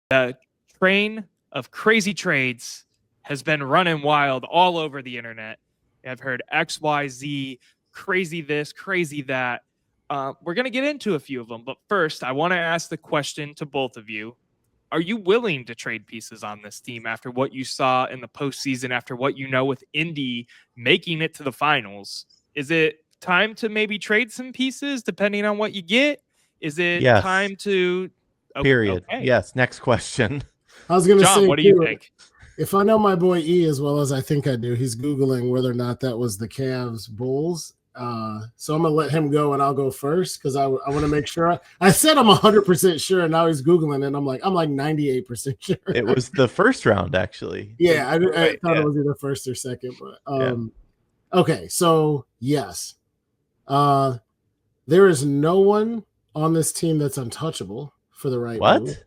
The train of crazy trades has been running wild all over the internet. I've heard X, Y, Z, crazy this, crazy that. We're going to get into a few of them. But first, I want to ask the question to both of you. Are you willing to trade pieces on this team after what you saw in the postseason, after what you know with Indy making it to the finals? Is it time to maybe trade some pieces depending on what you get? Is it time to... Period. Okay. Yes. Next question. I was going to say, what do you think? If I know my boy E as well as I think I do, he's Googling whether or not that was the Cavs Bulls. So I'm going to let him go and I'll go first because I want to make sure. I said I'm 100% sure and now he's Googling and I'm like 98% sure. It was the first round, actually. Yeah, I thought it was either first or second. But Okay, so yes. There is no one on this team that's untouchable for the right move.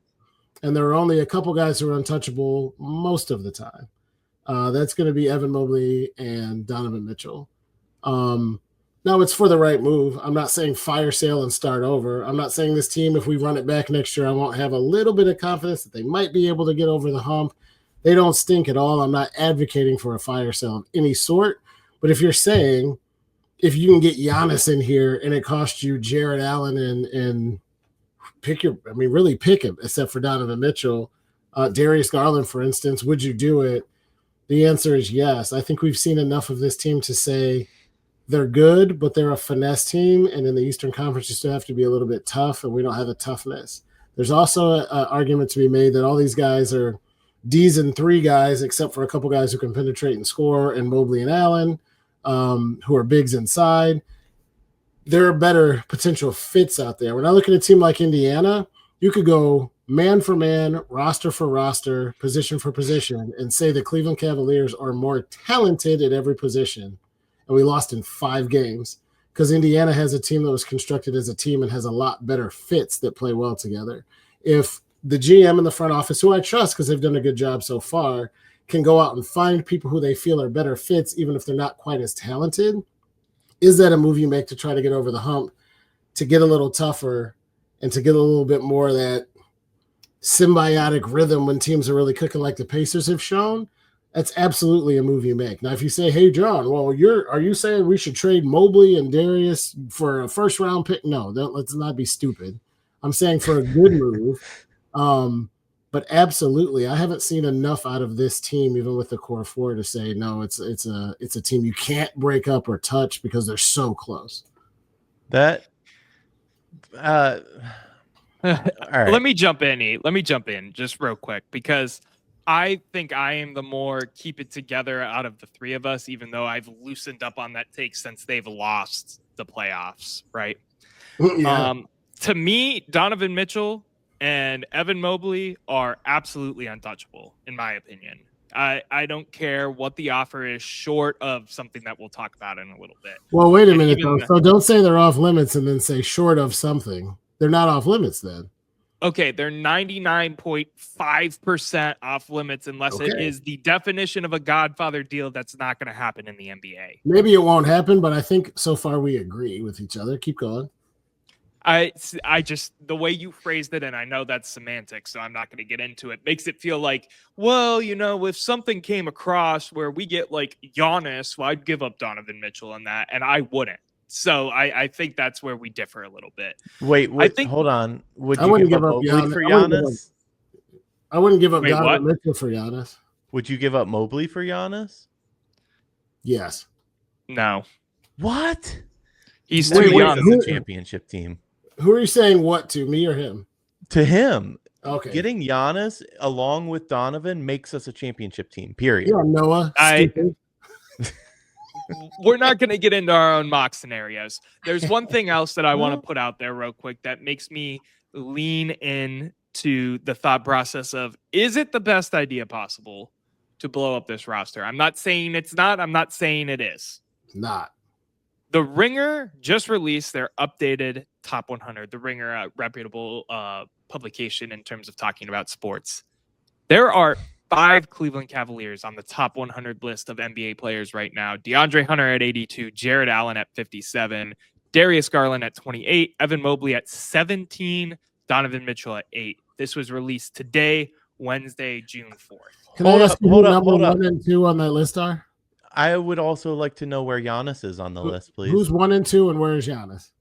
And there are only a couple guys who are untouchable most of the time. That's going to be Evan Mobley and Donovan Mitchell. Now, it's for the right move. I'm not saying fire sale and start over. I'm not saying this team, if we run it back next year, I won't have a little bit of confidence that they might be able to get over the hump. They don't stink at all. I'm not advocating for a fire sale of any sort. But if you're saying, if you can get Giannis in here and it costs you Jared Allen and really pick him, except for Donovan Mitchell. Darius Garland, for instance, would you do it? The answer is yes. I think we've seen enough of this team to say they're good, but they're a finesse team. And in the Eastern Conference, you still have to be a little bit tough, and we don't have the toughness. There's also an argument to be made that all these guys are D's and 3 guys, except for a couple guys who can penetrate and score, and Mobley and Allen, who are bigs inside. There are better potential fits out there. When I look at a team like Indiana, you could go man for man, roster for roster, position for position, and say the Cleveland Cavaliers are more talented at every position. And we lost in 5 games because Indiana has a team that was constructed as a team and has a lot better fits that play well together. If the GM in the front office, who I trust because they've done a good job so far, can go out and find people who they feel are better fits, even if they're not quite as talented, is that a move you make to try to get over the hump, to get a little tougher, and to get a little bit more of that symbiotic rhythm when teams are really cooking like the Pacers have shown? That's absolutely a move you make. Now, if you say, hey, John, well, are you saying we should trade Mobley and Darius for a first-round pick? No, let's not be stupid. I'm saying for a good move. But absolutely, I haven't seen enough out of this team, even with the core 4, to say no. It's a team you can't break up or touch because they're so close. That. All right. Let me jump in, E. Let me jump in just real quick because I think I am the more keep it together out of the 3 of us, even though I've loosened up on that take since they've lost the playoffs. Right. Yeah. To me, Donovan Mitchell and Evan Mobley are absolutely untouchable, in my opinion. I don't care what the offer is, short of something that we'll talk about in a little bit. Well, wait a minute, though. So don't say they're off limits and then say short of something. They're not off limits then. Okay, they're 99.5% off limits unless it is the definition of a Godfather deal that's not going to happen in the NBA. Maybe it won't happen, but I think so far we agree with each other. Keep going. I just, the way you phrased it, and I know that's semantics, so I'm not going to get into it, makes it feel like, well, if something came across where we get like Giannis, well, I'd give up Donovan Mitchell on that, and I wouldn't. So I think that's where we differ a little bit. Wait, hold on. I wouldn't give up Mobley for Giannis? I wouldn't give up Donovan Mitchell for Giannis. Would you give up Mobley for Giannis? Yes. No. What? He's too young. The championship team. Who are you saying what to, me or him? To him. Okay. Getting Giannis along with Donovan makes us a championship team, period. Yeah, Noah. We're not going to get into our own mock scenarios. There's one thing else that I want to put out there real quick that makes me lean into the thought process of, is it the best idea possible to blow up this roster? I'm not saying it's not. I'm not saying it is. It's not. The Ringer just released their updated top 100. The Ringer, a reputable publication in terms of talking about sports. There are 5 Cleveland Cavaliers on the top 100 list of NBA players right now. DeAndre Hunter at 82, Jared Allen at 57, Darius Garland at 28, Evan Mobley at 17, Donovan Mitchell at 8. This was released today, Wednesday, June 4th. Can I ask you who number 1 and 2 on that list are? I would also like to know where Giannis is on the list, please. Who's 1 and 2, and where is Giannis?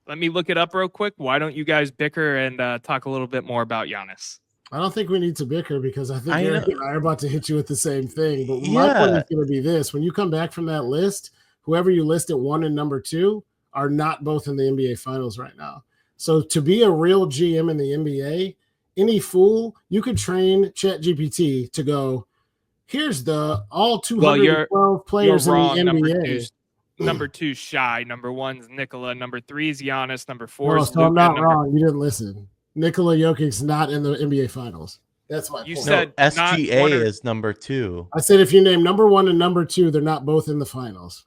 Let me look it up real quick. Why don't you guys bicker and talk a little bit more about Giannis? I don't think we need to bicker because I think Erik and I are about to hit you with the same thing. But my point is going to be this. When you come back from that list, whoever you list at 1 and number 2 are not both in the NBA Finals right now. So to be a real GM in the NBA, any fool, you could train ChatGPT to go, here's the all 212 players in the NBA. Number 2's Shy. Number 1's Nikola. Number 3's Giannis. Number 4's Luka. So I'm not wrong. You didn't listen. Nikola Jokic's not in the NBA Finals. That's my point. You said SGA is number 2. I said if you name number 1 and number 2, they're not both in the finals.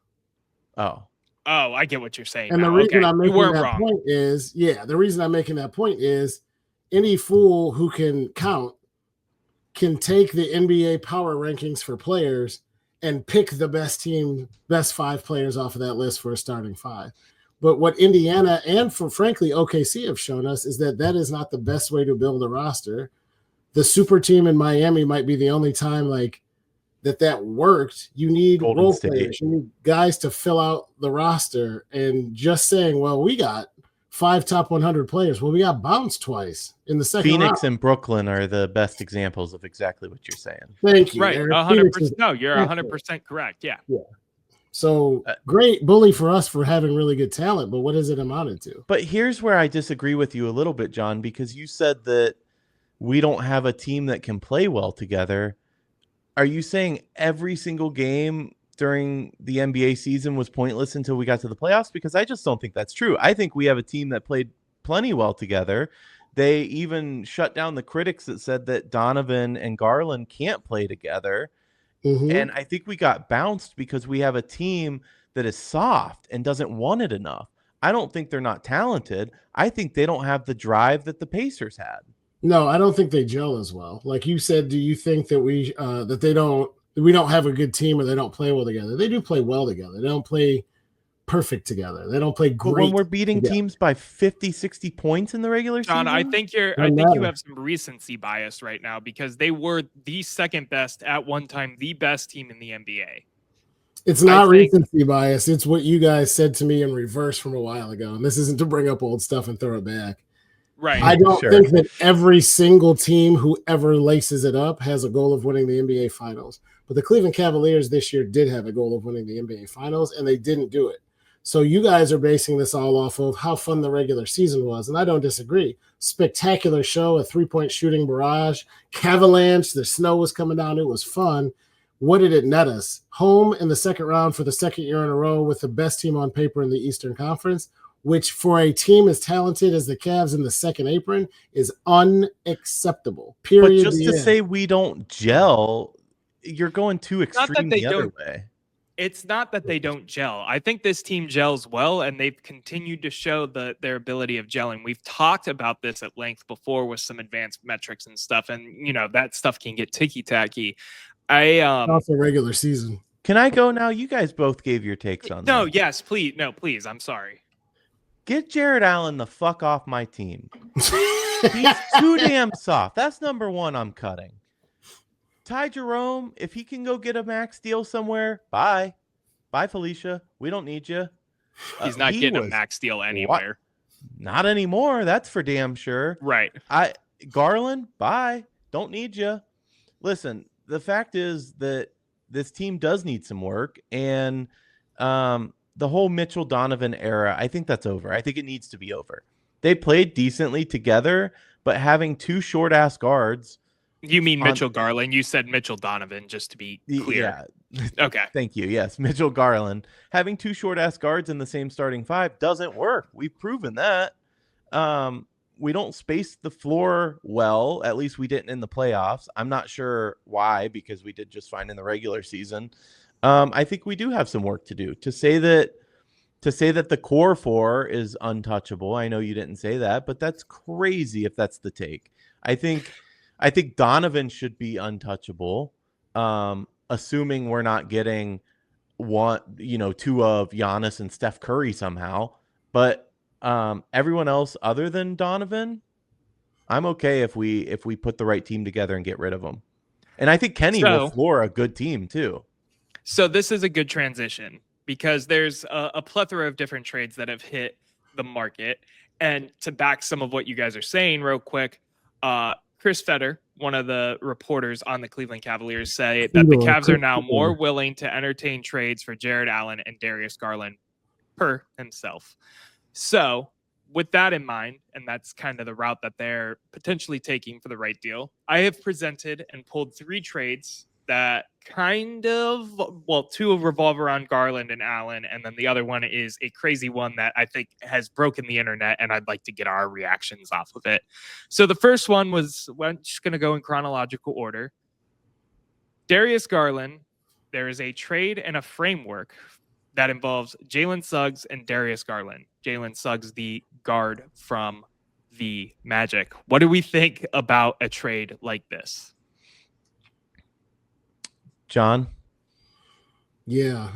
Oh, I get what you're saying. And the reason I'm making that point is, the reason I'm making that point is any fool who can count can take the NBA power rankings for players and pick the best 5 players off of that list for a starting 5. But what Indiana and, frankly, OKC have shown us is that is not the best way to build a roster. The super team in Miami might be the only time that worked. You need role players. You need guys to fill out the roster. And just saying, well, we got 5 top 100 players. Well, we got bounced twice in the second round. Phoenix and Brooklyn are the best examples of exactly what you're saying. Thank you. Right, 100%. No, you're 100% correct. Yeah. So great bully for us for having really good talent, but what has it amounted to? But here's where I disagree with you a little bit, John, because you said that we don't have a team that can play well together. Are you saying every single game during the NBA season was pointless until we got to the playoffs? Because I just don't think that's true. I think we have a team that played plenty well together. They even shut down the critics that said that Donovan and Garland can't play together. Mm-hmm. And I think we got bounced because we have a team that is soft and doesn't want it enough. I don't think they're not talented. I think they don't have the drive that the Pacers had. No, I don't think they gel as well. Like you said, do you think that we don't have a good team or they don't play well together? They do play well together. They don't play perfect together. They don't play great. But when we're beating teams by 50, 60 points in the regular season, John, I think you have some recency bias right now because they were the second best at one time, the best team in the NBA. It's not recency bias. It's what you guys said to me in reverse from a while ago. And this isn't to bring up old stuff and throw it back. Right. I don't think that every single team who ever laces it up has a goal of winning the NBA Finals. But the Cleveland Cavaliers this year did have a goal of winning the NBA Finals, and they didn't do it. So you guys are basing this all off of how fun the regular season was, and I don't disagree. Spectacular show, a 3-point shooting barrage, Cavalanche, the snow was coming down, it was fun. What did it net us? Home in the second round for the second year in a row with the best team on paper in the Eastern Conference, which for a team as talented as the Cavs in the second apron is unacceptable. Period. But just to say we don't gel, you're going too extreme the other way. It's not that they don't gel. I think this team gels well, and they've continued to show their ability of gelling. We've talked about this at length before with some advanced metrics and stuff, and that stuff can get ticky-tacky. Also regular season. Can I go now? You guys both gave your takes on that. No, yes, please. No, please. I'm sorry. Get Jared Allen the fuck off my team. He's too damn soft. That's number 1 I'm cutting. Ty Jerome, if he can go get a max deal somewhere, bye. Bye, Felicia. We don't need you. He's not getting a max deal anywhere. Not anymore. That's for damn sure. Right. Garland, bye. Don't need you. Listen, the fact is that this team does need some work, and the whole Mitchell Donovan era, I think that's over. I think it needs to be over. They played decently together, but having 2 short-ass guards. You mean Mitchell Garland? You said Mitchell Donovan, just to be clear. Yeah. Okay. Thank you. Yes, Mitchell Garland. Having 2 short-ass guards in the same starting 5 doesn't work. We've proven that. We don't space the floor well. At least we didn't in the playoffs. I'm not sure why, because we did just fine in the regular season. I think we do have some work to do. To say that the core 4 is untouchable, I know you didn't say that, but that's crazy if that's the take. I think Donovan should be untouchable, assuming we're not getting 2 of Giannis and Steph Curry somehow. But everyone else other than Donovan, I'm okay if we put the right team together and get rid of them. And I think Kenny will So- floor a good team too. So this is a good transition because there's a plethora of different trades that have hit the market. And to back some of what you guys are saying real quick, Chris Fetter, one of the reporters on the Cleveland Cavaliers, say that the Cavs are now more willing to entertain trades for Jared Allen and Darius Garland per himself. So with that in mind, and that's kind of the route that they're potentially taking for the right deal, I have presented and pulled 3 trades that two revolve around Garland and Allen, and then the other one is a crazy one that I think has broken the internet, and I'd like to get our reactions off of it. So the first one was, I'm just going to go in chronological order. Darius Garland, there is a trade and a framework that involves Jalen Suggs and Darius Garland. Jalen Suggs, the guard from the Magic. What do we think about a trade like this? John? Yeah,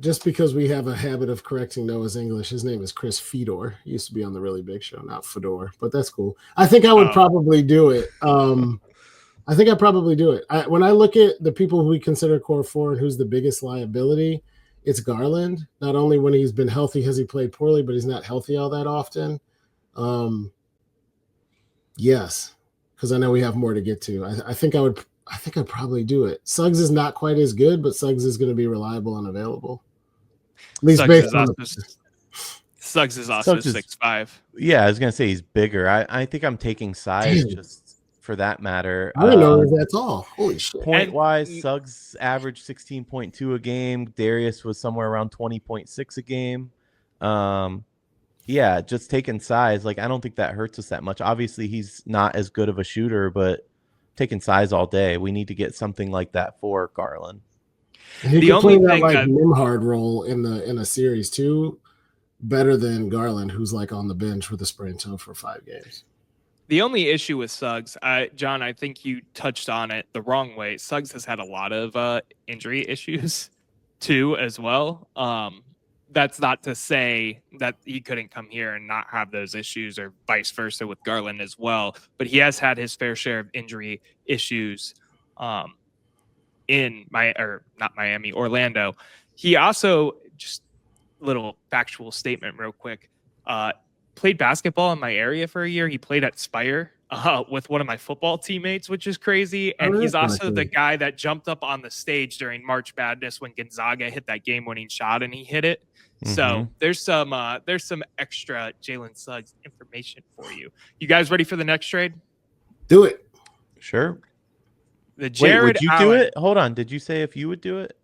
just because we have a habit of correcting Noah's English, his name is Chris Fedor. He used to be on the Really Big Show, not Fedor, but that's cool. I think I would probably do it. I think I'd probably do it. When I look at the people who we consider core 4 and who's the biggest liability, it's Garland. Not only when he's been healthy has he played poorly, but he's not healthy all that often. Yes, because I know we have more to get to. I think I'd probably do it. Suggs is not quite as good, but Suggs is going to be reliable and available. At least Suggs is also 6'5". Yeah, I was going to say he's bigger. I think I'm taking size just for that matter. I didn't know that's all. Holy shit. Point-wise, Suggs averaged 16.2 a game. Darius was somewhere around 20.6 a game. Yeah, just taking size. Like, I don't think that hurts us that much. Obviously, he's not as good of a shooter, but taking size all day. We need to get something like that for Garland. He can play that like Nimhard role in a series too, better than Garland, who's like on the bench with a sprained toe for 5 games. The only issue with Suggs, John, I think you touched on it the wrong way. Suggs has had a lot of injury issues too, as well. That's not to say that he couldn't come here and not have those issues, or vice versa with Garland as well. But he has had his fair share of injury issues in Orlando. He also, just little factual statement real quick, played basketball in my area for a year. He played at Spire with one of my football teammates, which is crazy. And he's also the guy that jumped up on the stage during March Madness when Gonzaga hit that game-winning shot and he hit it. Mm-hmm. So there's some extra Jalen Suggs information for you. You guys ready for the next trade? Do it. Sure. Would you do it? Hold on. Did you say if you would do it?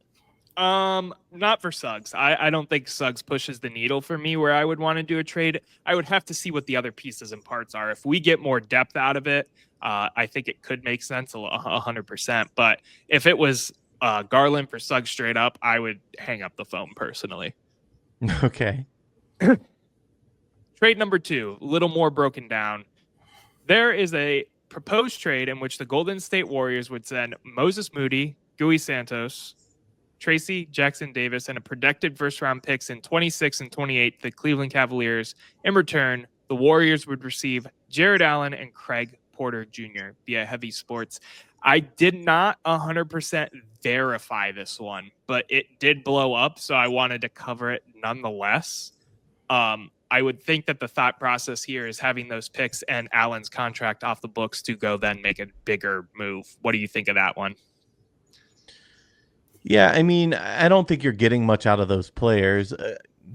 Not for Suggs. I don't think Suggs pushes the needle for me where I would want to do a trade. I would have to see what the other pieces and parts are. If we get more depth out of it, I think it could make sense 100%. But if it was Garland for Suggs straight up, I would hang up the phone personally. Okay. Trade number 2, a little more broken down. There is a proposed trade in which the Golden State Warriors would send Moses Moody, Gui Santos, Tracy Jackson Davis, and a projected first-round picks in 26 and 28 to the Cleveland Cavaliers. In return, the Warriors would receive Jared Allen and Craig Porter Jr. via Heavy Sports. I did not 100% verify this one, but it did blow up, so I wanted to cover it nonetheless. I would think that the thought process here is having those picks and Allen's contract off the books to go then make a bigger move. What do you think of that one? Yeah, I mean, I don't think you're getting much out of those players.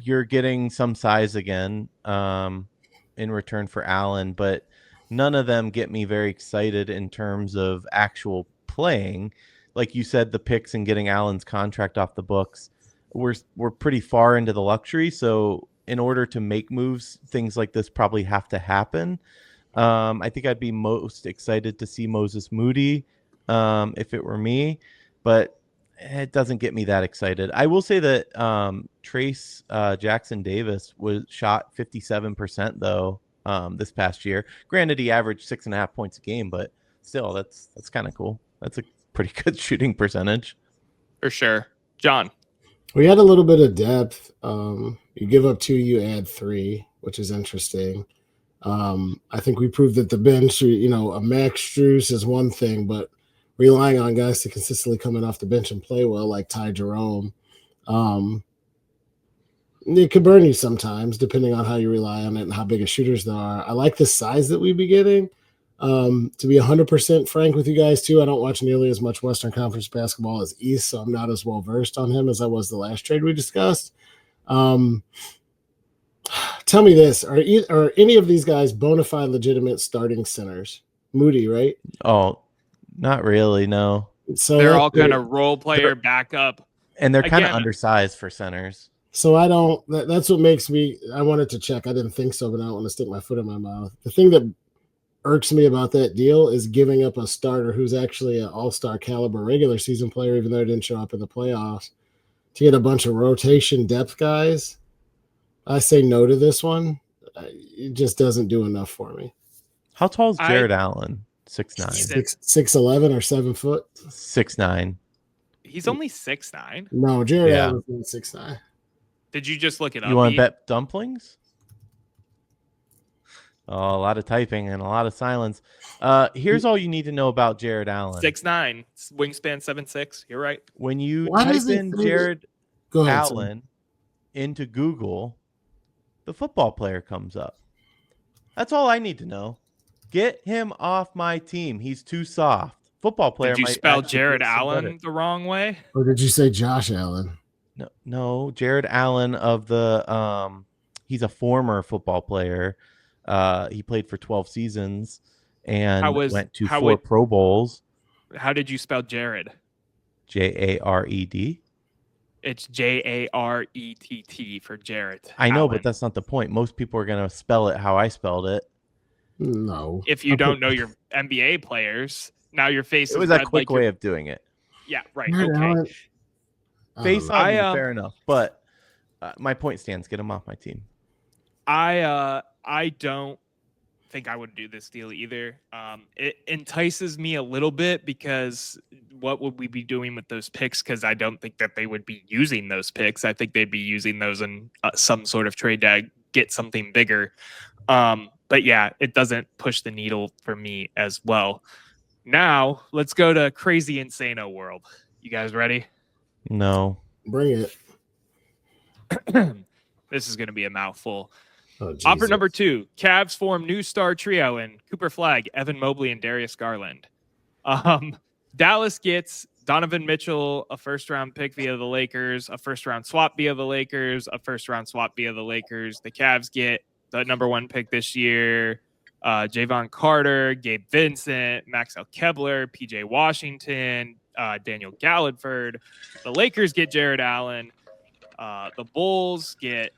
You're getting some size again in return for Allen, but none of them get me very excited in terms of actual playing. Like you said, the picks and getting Allen's contract off the books, we're pretty far into the luxury. So in order to make moves, things like this probably have to happen. I think I'd be most excited to see Moses Moody if it were me, but it doesn't get me that excited. I will say that Trace Jackson Davis was shot 57% though this past year. Granted, he averaged 6.5 points a game, but still, that's kind of cool. That's a pretty good shooting percentage. For sure. John? We had a little bit of depth. You give up 2, you add 3, which is interesting. I think we proved that the bench, a Max Strus is one thing, but relying on guys to consistently come in off the bench and play well, like Ty Jerome, it could burn you sometimes, depending on how you rely on it and how big of shooters there are. I like the size that we'd be getting. To be 100% frank with you guys, too, I don't watch nearly as much Western Conference basketball as East, so I'm not as well versed on him as I was the last trade we discussed. Tell me this: are any of these guys bona fide, legitimate starting centers? Moody, right? Oh, not really. No. So they're all kind of role player backup, and they're kind of undersized for centers. So I don't. That's what makes me. I wanted to check. I didn't think so, but I don't want to stick my foot in my mouth. The thing that irks me about that deal is giving up a starter who's actually an all-star caliber regular season player, even though he didn't show up in the playoffs, to get a bunch of rotation depth guys. I say no to this one. It just doesn't do enough for me. How tall is Jared Allen? 6'9", 6'11" or 7 foot. 6'9". He's only 6'9". No, Jared Allen's 6'9". Did you just look it up? You want to bet dumplings? Oh, a lot of typing and a lot of silence. Here's all you need to know about Jared Allen. 6'9", wingspan 7'6". You're right. When you type in Jared Allen into Google, the football player comes up. That's all I need to know. Get him off my team. He's too soft. Football player. Did you spell Jared Allen the wrong way? Or did you say Josh Allen? No, Jared Allen of the he's a former football player. He played for 12 seasons and went to 4 Pro Bowls. How did you spell Jared? Jared. It's Jarett for Jarrett. I know, Allen. But that's not the point. Most people are going to spell it how I spelled it. No. If you don't know your NBA players, now your face is It was a quick way of doing it. Yeah, right. Okay. Face on me, fair enough. But my point stands. Get him off my team. I don't think I would do this deal either. It entices me a little bit because what would we be doing with those picks? Because I don't think that they would be using those picks. I think they'd be using those in some sort of trade to get something bigger. But yeah, it doesn't push the needle for me as well. Now let's go to crazy insano world. You guys ready? No. Bring it. This is going to be a mouthful. Oh, Offer number 2, Cavs form new star trio in Cooper Flagg, Evan Mobley, and Darius Garland. Dallas gets Donovan Mitchell, a first-round pick via the Lakers, a first-round swap via the Lakers, a first-round swap via the Lakers. The Cavs get the number 1 pick this year, Javon Carter, Gabe Vincent, Maxwell Kebler, PJ Washington, Daniel Galladford. The Lakers get Jared Allen. The Bulls get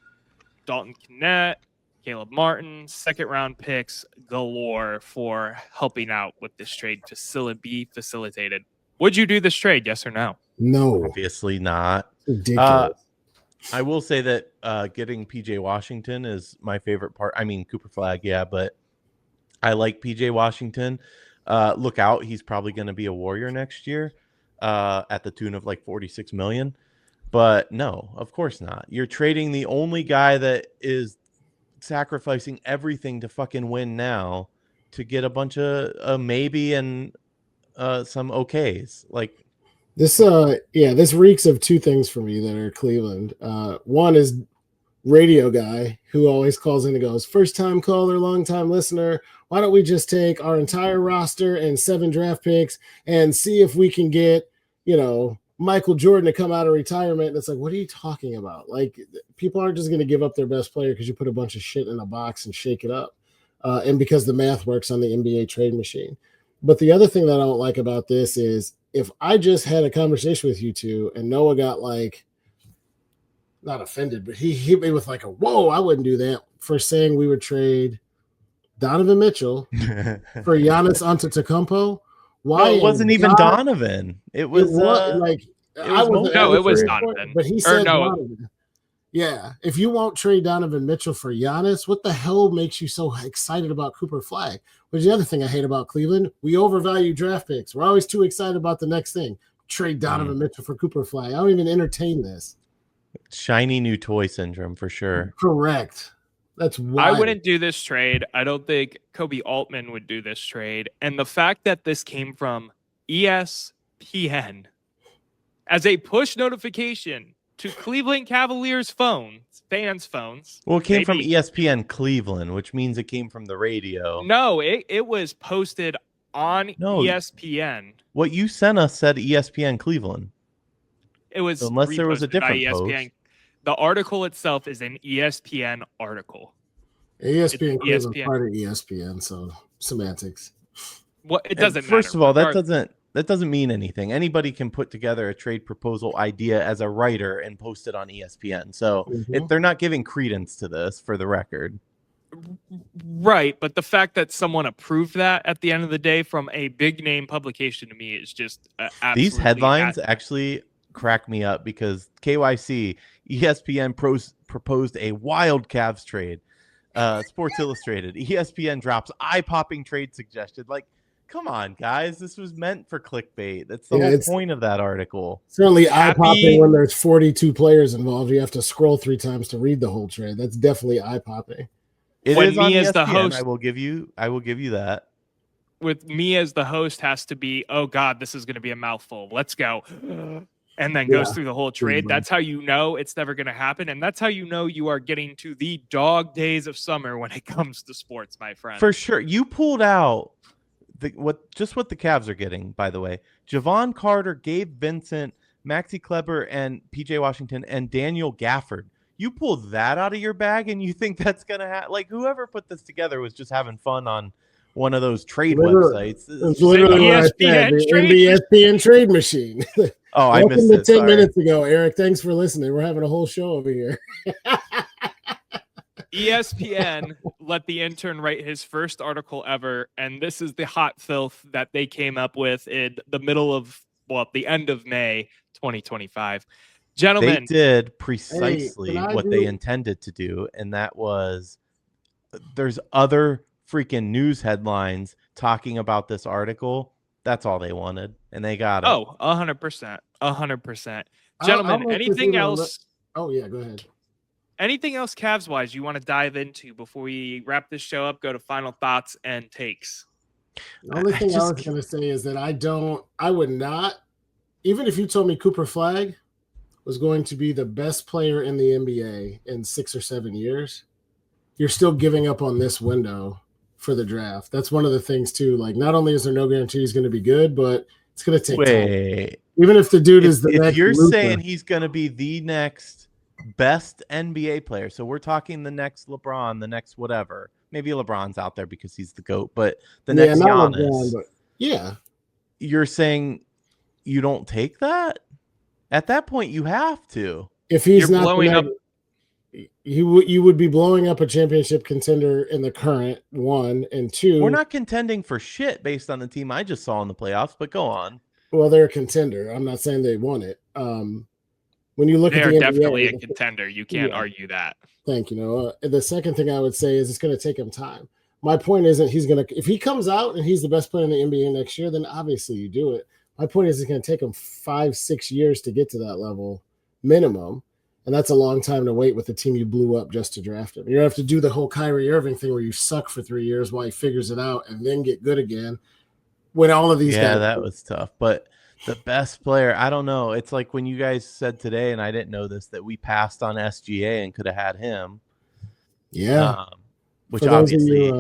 Dalton Knecht, Caleb Martin, second-round picks galore for helping out with this trade to be facilitated. Would you do this trade, yes or no? No. Obviously not. Ridiculous. I will say that getting PJ Washington is my favorite part. I mean, Cooper Flagg, yeah, but I like PJ Washington. Look out. He's probably going to be a Warrior next year at the tune of like $46 million. But no, of course not. You're trading the only guy that is sacrificing everything to fucking win now to get a bunch of maybe and some okays. Like this this reeks of 2 things for me that are Cleveland. One is radio guy who always calls in and goes, first time caller, long time listener. Why don't we just take our entire roster and 7 draft picks and see if we can get, Michael Jordan to come out of retirement? And it's like, what are you talking about? Like, people aren't just going to give up their best player because you put a bunch of shit in a box and shake it up. And because the math works on the NBA trade machine. But the other thing that I don't like about this is if I just had a conversation with you two and Noah got like, not offended, but he hit me with like a, whoa, I wouldn't do that, for saying we would trade Donovan Mitchell for Giannis Antetokounmpo. Why? It wasn't even Donovan. It was it was Donovan. But he said Donovan. Yeah. If you won't trade Donovan Mitchell for Giannis, what the hell makes you so excited about Cooper Flagg? Which is the other thing I hate about Cleveland. We overvalue draft picks. We're always too excited about the next thing. Trade Donovan Mitchell for Cooper Flagg. I don't even entertain this. Shiny new toy syndrome for sure. Correct. That's wild. I wouldn't do this trade. I don't think Kobe Altman would do this trade. And the fact that this came from ESPN as a push notification to Cleveland Cavaliers fans' phones. Well, it came from ESPN Cleveland, which means it came from the radio. No, it was posted on ESPN. What you sent us said ESPN Cleveland. It was so unless there was a different post. The article itself is an ESPN article. ESPN Cleveland part of ESPN, so semantics. Well, it doesn't matter. First of all, that doesn't mean anything. Anybody can put together a trade proposal idea as a writer and post it on ESPN. So if they're not giving credence to this, for the record. Right, but the fact that someone approved that at the end of the day from a big name publication to me is just absolutely these headlines actually crack me up because KYC, ESPN proposed a wild Cavs trade. Sports Illustrated, ESPN drops eye-popping trade suggestion. Like, come on, guys. This was meant for clickbait. That's the whole point of that article. Certainly eye-popping when there's 42 players involved. You have to scroll 3 times to read the whole trade. That's definitely eye-popping. It is on ESPN, the host. I will give you that. With me as the host has to be, oh God, this is going to be a mouthful. Let's go. And then goes through the whole trade. That's how you know it's never going to happen. And that's how you know you are getting to the dog days of summer when it comes to sports, my friend. For sure. You pulled out what the Cavs are getting, by the way. Javon Carter, Gabe Vincent, Maxi Kleber, and PJ Washington, and Daniel Gafford. You pulled that out of your bag and you think that's going to happen? Like, whoever put this together was just having fun on one of those trade websites. It's literally the ESPN trade machine. Oh, I missed it. 10 minutes ago, Eric. Thanks for listening. We're having a whole show over here. ESPN let the intern write his first article ever, and this is the hot filth that they came up with in the end of May 2025. Gentlemen, they did precisely what they intended to do, and that was there's other freaking news headlines talking about this article. That's all they wanted, and they got it. Oh, 100%. 100%. Gentlemen, anything else? Oh, yeah, go ahead. Anything else Cavs-wise you want to dive into before we wrap this show up, go to final thoughts and takes? The only thing I was going to say is that I would not, even if you told me Cooper Flagg was going to be the best player in the NBA in 6 or 7 years, you're still giving up on this window for the draft. That's one of the things too. Like, not only is there no guarantee he's going to be good, but it's going to take time. Even if the dude is the next if you're Luka, saying he's going to be the next best NBA player, so we're talking the next LeBron, the next whatever. Maybe LeBron's out there because he's the GOAT, but the next Giannis. LeBron, but you're saying you don't take that? At that point, you have to. If he's not blowing up, you would be blowing up a championship contender in the current 1 and 2. We're not contending for shit based on the team I just saw in the playoffs, but go on. Well, they're a contender. I'm not saying they won it. When you look at the NBA, definitely a contender. You can't argue that. Thank you. The second thing I would say is it's going to take him time. My point isn't if he comes out and he's the best player in the NBA next year, then obviously you do it. My point is it's going to take him 5-6 years to get to that level minimum. And that's a long time to wait with the team you blew up just to draft him. You have to do the whole Kyrie Irving thing where you suck for 3 years while he figures it out and then get good again. When all of these guys, that was tough. But the best player, I don't know. It's like when you guys said today, and I didn't know this, that we passed on SGA and could have had him. Yeah. Which obviously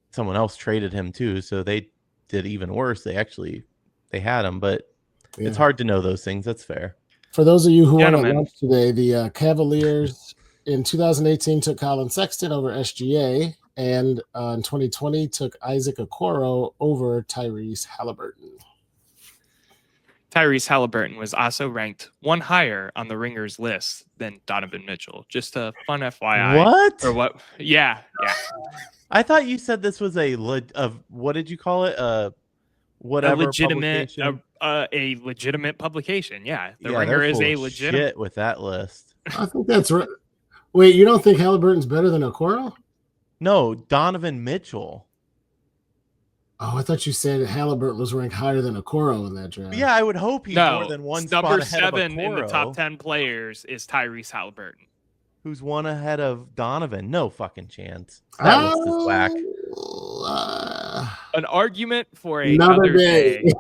someone else traded him too. So they did even worse. They had him, but it's hard to know those things. That's fair. For those of you who want to watch today, the Cavaliers in 2018 took Colin Sexton over SGA, and in 2020 took Isaac Okoro over Tyrese Halliburton. Tyrese Halliburton was also ranked 1 higher on the Ringers list than Donovan Mitchell. Just a fun FYI. What? Or what? Yeah. I thought you said this was what did you call it? Whatever, a legitimate publication. Yeah, the Ringer is a legitimate shit with that list. I think that's right. Wait, you don't think Halliburton's better than Okoro? No, Donovan Mitchell. Oh, I thought you said Halliburton was ranked higher than Okoro in that draft. Yeah, I would hope he's more than one spot number ahead of 7 in the Okoro. top 10 players is Tyrese Halliburton. who's one ahead of Donovan. No fucking chance. That list is whack. An argument for Another another day.